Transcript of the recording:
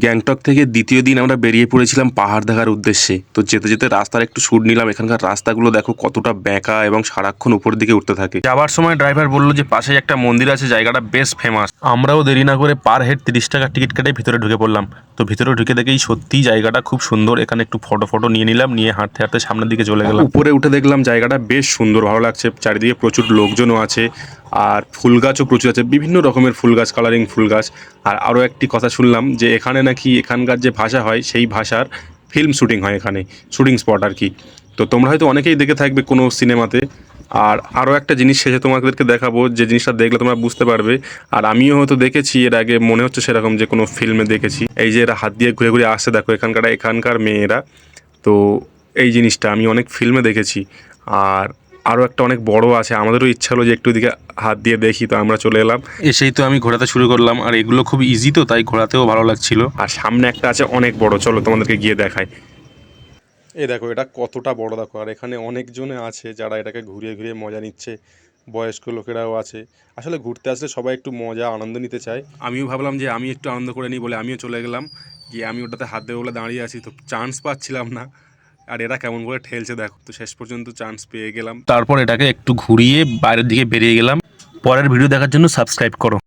গ্যাংটক থেকে দ্বিতীয় দিন আমরা বেরিয়ে পড়েছিলাম পাহাড় দেখার উদ্দেশ্যে। তো যেতে যেতে রাস্তার একটু শুট নিলাম। এখানকার রাস্তাগুলো দেখো কতটা বেঁকা এবং সারাক্ষণ উপরের দিকে উঠতে থাকে। যাওয়ার সময় ড্রাইভার বললো যে পাশেই একটা মন্দির আছে, জায়গাটা বেশ ফেমাস। আমরাও দেরি না করে পার হেড 30 টাকা টিকিট কেটে ভিতরে ঢুকে পড়লাম। তো ভিতরে ঢুকে দেখেই সত্যিই জায়গাটা খুব সুন্দর। এখানে একটু ফটো নিয়ে নিলাম, নিয়ে হাঁটতে হাঁটতে সামনের দিকে চলে গেলাম। উপরে উঠে দেখলাম জায়গাটা বেশ সুন্দর, ভালো লাগছে। চারিদিকে প্রচুর লোকজনও আছে, আর ফুল গাছও প্রচুর আছে, বিভিন্ন রকমের ফুল গাছ, কালারিং ফুল গাছ। আর আরও একটি কথা শুনলাম যে এখানে নাকি এখানকার যে ভাষা হয় সেই ভাষার ফিল্ম শুটিং হয়, এখানে শুটিং স্পট আর কি। তো তোমরা হয়তো অনেকেই দেখে থাকবে কোনো সিনেমাতে। আর আরও একটা জিনিস শেষে তোমাদেরকে দেখাবো, যে জিনিসটা দেখলে তোমরা বুঝতে পারবে। আর আমিও হয়তো দেখেছি এর আগে, মনে হচ্ছে সেরকম যে কোনো ফিল্মে দেখেছি। এই যে এরা হাত দিয়ে ঘুরে ঘুরে আসছে, দেখো এখানকার মেয়েরা। তো এই জিনিসটা আমি অনেক ফিল্মে দেখেছি। আর আরও একটা অনেক বড় আছে, আমাদেরও ইচ্ছা হলো যে একটু দিকে হাত দিয়ে দেখি। তো আমরা চলে এলাম, এসেই তো আমি ঘোরাতে শুরু করলাম। আর এগুলো খুব ইজি, তো তাই ঘোরাতেও ভালো লাগছিল। আর সামনে একটা আছে অনেক বড়, চলো তোমাদেরকে গিয়ে দেখাই। এই দেখো এটা কতটা বড় দেখো। আর এখানে অনেকজনে আছে যারা এটাকে ঘুরিয়ে ঘুরিয়ে মজা নিচ্ছে, বয়স্ক লোকেরাও আছে। আসলে ঘুরতে আসলে সবাই একটু মজা আনন্দ নিতে চায়। আমিও ভাবলাম যে আমি একটু আনন্দ করে নিই বলে আমিও চলে গেলাম। গিয়ে আমি ওটাতে হাত দেবো বলে দাঁড়িয়ে আছি, তো চান্স পাচ্ছিলাম না। আর এরা কেমন করে ঠেলছে দেখো। তো শেষ পর্যন্ত চান্স পেয়ে গেলাম। তারপর এটাকে একটু ঘুরিয়ে বাইরের দিকে বেরিয়ে গেলাম। পরের ভিডিও দেখার জন্য সাবস্ক্রাইব করো।